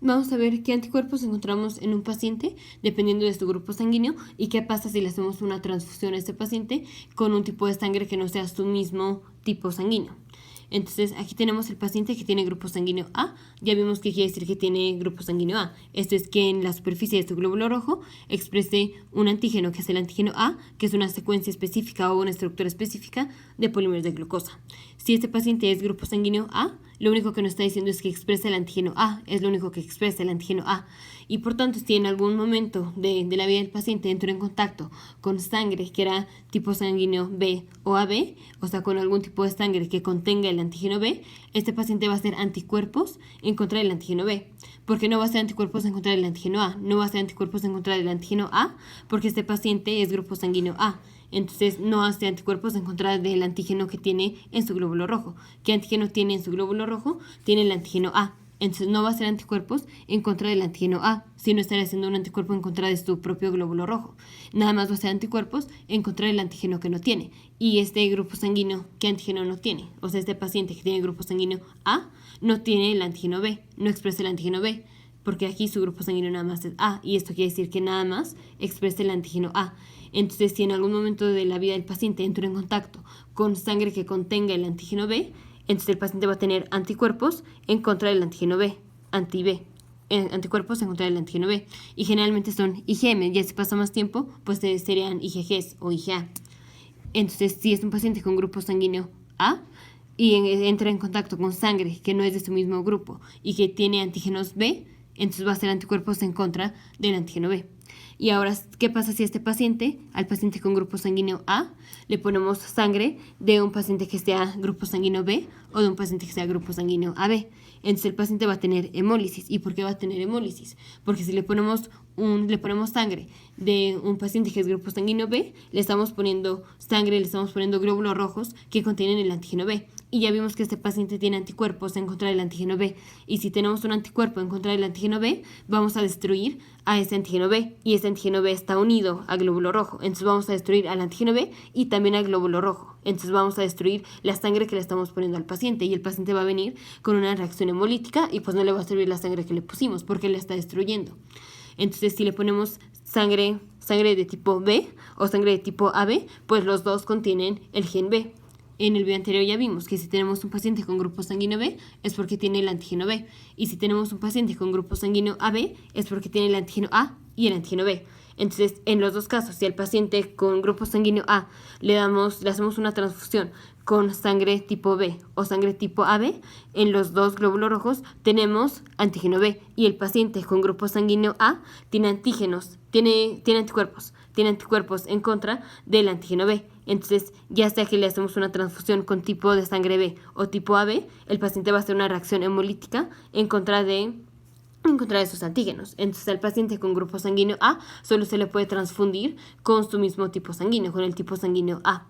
vamos a ver qué anticuerpos encontramos en un paciente dependiendo de su grupo sanguíneo y qué pasa si le hacemos una transfusión a este paciente con un tipo de sangre que no sea su mismo tipo sanguíneo. Entonces, aquí tenemos el paciente que tiene grupo sanguíneo A. Ya vimos que quiere decir que tiene grupo sanguíneo A. Esto es que en la superficie de su glóbulo rojo exprese un antígeno, que es el antígeno A, que es una secuencia específica o una estructura específica de polímeros de glucosa. Si este paciente es grupo sanguíneo A, lo único que nos está diciendo es que expresa el antígeno A, es lo único que expresa el antígeno A. Y por tanto, si en algún momento de la vida del paciente entró en contacto con sangre que era tipo sanguíneo B o AB, o sea, con algún tipo de sangre que contenga el antígeno B, este paciente va a hacer anticuerpos en contra del antígeno B. Porque no va a hacer anticuerpos en contra del antígeno A, no va a hacer anticuerpos en contra del antígeno A, porque este paciente es grupo sanguíneo A. Entonces no hace anticuerpos en contra del antígeno que tiene en su glóbulo rojo. ¿Qué antígeno tiene en su glóbulo rojo? Tiene el antígeno A. Entonces no va a hacer anticuerpos en contra del antígeno A, sino estará haciendo un anticuerpo en contra de su propio glóbulo rojo. Nada más va a hacer anticuerpos en contra del antígeno que no tiene. Y este grupo sanguíneo, ¿qué antígeno no tiene? O sea, este paciente que tiene grupo sanguíneo A no tiene el antígeno B, no expresa el antígeno B, porque aquí su grupo sanguíneo nada más es A, y esto quiere decir que nada más expresa el antígeno A. Entonces, si en algún momento de la vida del paciente entra en contacto con sangre que contenga el antígeno B, entonces el paciente va a tener anticuerpos en contra del antígeno B, anti-B, anticuerpos en contra del antígeno B. Y generalmente son IgM, ya si pasa más tiempo, pues serían IgGs o IgA. Entonces, si es un paciente con grupo sanguíneo A y entra en contacto con sangre que no es de su mismo grupo y que tiene antígenos B, entonces va a hacer anticuerpos en contra del antígeno B. Y ahora, ¿qué pasa si al paciente con grupo sanguíneo A, le ponemos sangre de un paciente que sea grupo sanguíneo B o de un paciente que sea grupo sanguíneo AB? Entonces el paciente va a tener hemólisis. ¿Y por qué va a tener hemólisis? Porque si le ponemos sangre de un paciente que es grupo sanguíneo B, le estamos poniendo sangre, le estamos poniendo glóbulos rojos que contienen el antígeno B. Y ya vimos que este paciente tiene anticuerpos en contra del antígeno B. Y si tenemos un anticuerpo en contra del antígeno B, vamos a destruir a ese antígeno B. Y ese antígeno B está unido al glóbulo rojo. Entonces vamos a destruir al antígeno B y también al glóbulo rojo. Entonces vamos a destruir la sangre que le estamos poniendo al paciente. Y el paciente va a venir con una reacción hemolítica y pues no le va a servir la sangre que le pusimos porque le está destruyendo. Entonces si le ponemos sangre de tipo B o sangre de tipo AB, pues los dos contienen el gen B. En el video anterior ya vimos que si tenemos un paciente con grupo sanguíneo B es porque tiene el antígeno B. Y si tenemos un paciente con grupo sanguíneo AB es porque tiene el antígeno A y el antígeno B. Entonces, en los dos casos, si al paciente con grupo sanguíneo A le hacemos una transfusión con sangre tipo B o sangre tipo AB, en los dos glóbulos rojos tenemos antígeno B. Y el paciente con grupo sanguíneo A tiene antígenos, tiene anticuerpos en contra del antígeno B. Entonces, ya sea que le hacemos una transfusión con tipo de sangre B o tipo AB, el paciente va a hacer una reacción hemolítica en contra de sus antígenos. Entonces, al paciente con grupo sanguíneo A solo se le puede transfundir con su mismo tipo sanguíneo, con el tipo sanguíneo A.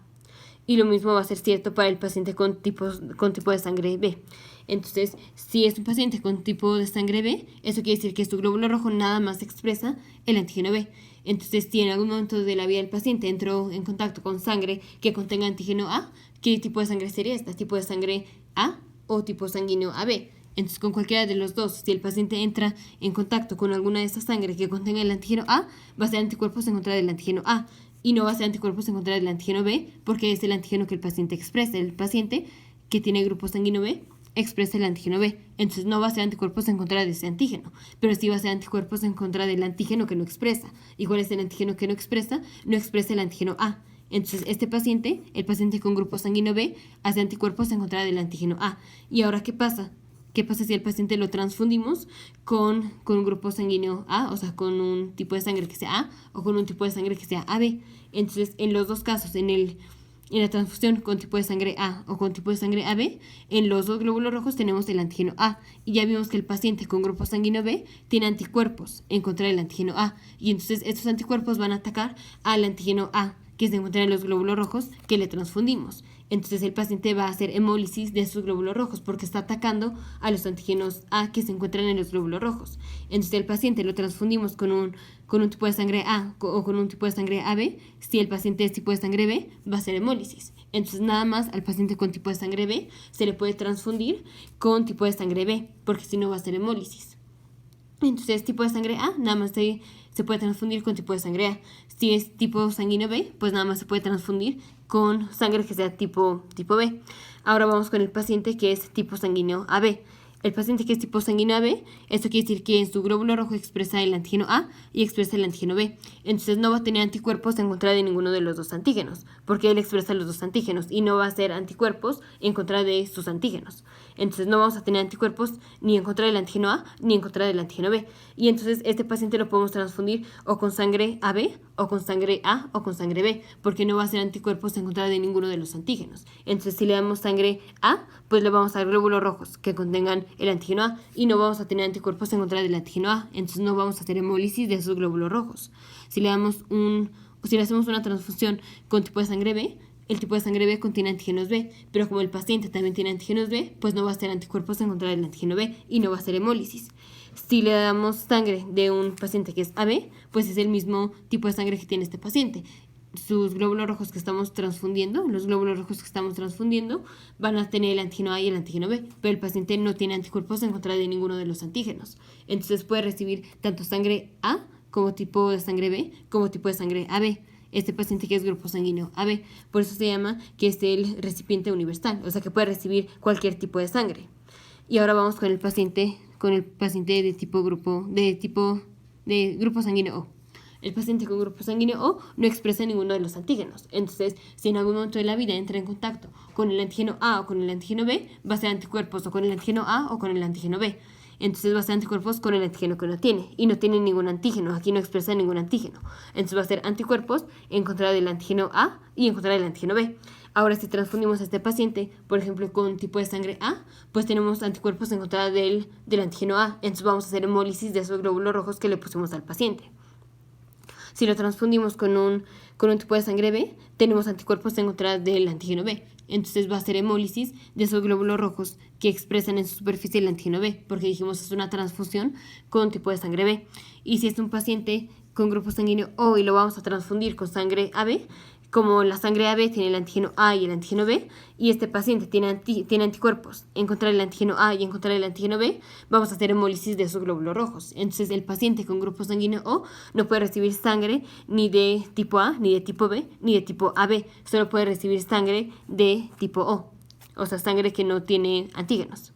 Y lo mismo va a ser cierto para el paciente con tipo de sangre B. Entonces, si es un paciente con tipo de sangre B, eso quiere decir que su glóbulo rojo nada más expresa el antígeno B. Entonces, si en algún momento de la vida del paciente entró en contacto con sangre que contenga antígeno A, ¿qué tipo de sangre sería esta? ¿Tipo de sangre A o tipo sanguíneo AB? Entonces, con cualquiera de los dos, si el paciente entra en contacto con alguna de estas sangre que contenga el antígeno A, va a ser anticuerpos en contra del antígeno A. Y no va a ser anticuerpos en contra del antígeno B, porque es el antígeno que el paciente expresa. El paciente que tiene grupo sanguíneo B expresa el antígeno B. Entonces no va a ser anticuerpos en contra de ese antígeno, pero sí va a ser anticuerpos en contra del antígeno que no expresa. ¿Y cuál es el antígeno que no expresa? No expresa el antígeno A. Entonces el paciente con grupo sanguíneo B, hace anticuerpos en contra del antígeno A. ¿Y ahora qué pasa? ¿Qué pasa si el paciente lo transfundimos con un grupo sanguíneo A, o sea, con un tipo de sangre que sea A o con un tipo de sangre que sea AB? Entonces, en los dos casos, en la transfusión con tipo de sangre A o con tipo de sangre AB, en los dos glóbulos rojos tenemos el antígeno A. Y ya vimos que el paciente con grupo sanguíneo B tiene anticuerpos en contra del antígeno A. Y entonces estos anticuerpos van a atacar al antígeno A que se encuentra en los glóbulos rojos que le transfundimos. Entonces el paciente va a hacer hemólisis de sus glóbulos rojos porque está atacando a los antígenos A que se encuentran en los glóbulos rojos. Entonces el paciente lo transfundimos con un tipo de sangre A o con un tipo de sangre AB. Si el paciente es tipo de sangre B, va a hacer hemólisis. Entonces nada más al paciente con tipo de sangre B se le puede transfundir con tipo de sangre B, porque si no va a ser hemólisis. Entonces, tipo de sangre A nada más se puede transfundir con tipo de sangre A. Si es tipo sanguíneo B, pues nada más se puede transfundir con sangre que sea tipo B. Ahora vamos con el paciente que es tipo sanguíneo AB. El paciente que es tipo sanguíneo AB, esto quiere decir que en su glóbulo rojo expresa el antígeno A y expresa el antígeno B. Entonces no va a tener anticuerpos en contra de ninguno de los dos antígenos, porque él expresa los dos antígenos y no va a hacer anticuerpos en contra de sus antígenos. Entonces no vamos a tener anticuerpos ni en contra del antígeno A ni en contra del antígeno B. Y entonces este paciente lo podemos transfundir o con sangre AB o con sangre A o con sangre B, porque no va a hacer anticuerpos en contra de ninguno de los antígenos. Entonces si le damos sangre A, pues le vamos a dar glóbulos rojos que contengan el antígeno A y no vamos a tener anticuerpos en contra del antígeno A, entonces no vamos a hacer hemólisis de esos glóbulos rojos. Si le hacemos una transfusión con tipo de sangre B, el tipo de sangre B contiene antígenos B, pero como el paciente también tiene antígenos B, pues no va a hacer anticuerpos en contra del antígeno B y no va a hacer hemólisis. Si le damos sangre de un paciente que es AB, pues es el mismo tipo de sangre que tiene este paciente. Sus glóbulos rojos que estamos transfundiendo, los glóbulos rojos que estamos transfundiendo, van a tener el antígeno A y el antígeno B, pero el paciente no tiene anticuerpos en contra de ninguno de los antígenos. Entonces puede recibir tanto sangre A como tipo de sangre B, como tipo de sangre AB. Este paciente que es grupo sanguíneo AB, por eso se llama que es el recipiente universal, o sea que puede recibir cualquier tipo de sangre. Y ahora vamos con el paciente de grupo sanguíneo O. El paciente con grupo sanguíneo O no expresa ninguno de los antígenos. Entonces, si en algún momento de la vida entra en contacto con el antígeno A o con el antígeno B, va a ser anticuerpos o con el antígeno A o con el antígeno B. Entonces va a ser anticuerpos con el antígeno que no tiene. Y no tiene ningún antígeno. Aquí no expresa ningún antígeno. Entonces va a ser anticuerpos en contra del antígeno A y en contra del antígeno B. Ahora, si transfundimos a este paciente, por ejemplo, con tipo de sangre A, pues tenemos anticuerpos en contra del antígeno A. Entonces vamos a hacer hemólisis de esos glóbulos rojos que le pusimos al paciente. Si lo transfundimos con un tipo de sangre B, tenemos anticuerpos en contra del antígeno B. Entonces va a ser hemólisis de esos glóbulos rojos que expresan en su superficie el antígeno B, porque dijimos es una transfusión con tipo de sangre B. Y si es un paciente con grupo sanguíneo O y lo vamos a transfundir con sangre AB, como la sangre AB tiene el antígeno A y el antígeno B, y este paciente tiene anticuerpos en contra del antígeno A y en contra del antígeno B, vamos a hacer hemólisis de esos glóbulos rojos. Entonces el paciente con grupo sanguíneo O no puede recibir sangre ni de tipo A, ni de tipo B, ni de tipo AB, solo puede recibir sangre de tipo O sea, sangre que no tiene antígenos.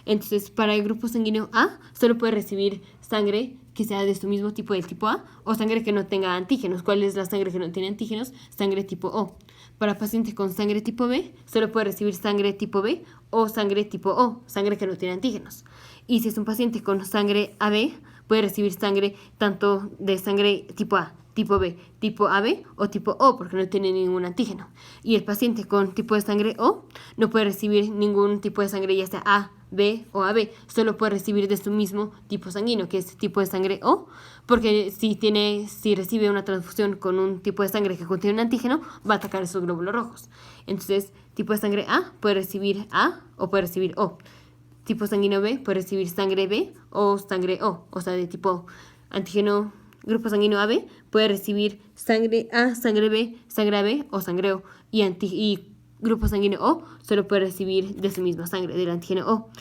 Entonces, para el grupo sanguíneo A, solo puede recibir sangre que sea de su mismo tipo del tipo A o sangre que no tenga antígenos. ¿Cuál es la sangre que no tiene antígenos? Sangre tipo O. Para pacientes con sangre tipo B, solo puede recibir sangre tipo B o sangre tipo O, sangre que no tiene antígenos. Y si es un paciente con sangre AB, puede recibir sangre tanto de sangre tipo A, tipo B, tipo AB o tipo O, porque no tiene ningún antígeno. Y el paciente con tipo de sangre O no puede recibir ningún tipo de sangre, ya sea A, B o AB, solo puede recibir de su mismo tipo sanguíneo, que es tipo de sangre O, porque si recibe una transfusión con un tipo de sangre que contiene un antígeno, va a atacar esos glóbulos rojos. Entonces, tipo de sangre A puede recibir A o puede recibir O. Tipo sanguíneo B puede recibir sangre B o sangre O sea, de tipo antígeno. Grupo sanguíneo AB puede recibir sangre A, sangre B, sangre AB o sangre O. Y grupo sanguíneo O solo puede recibir de su misma sangre, del antígeno O.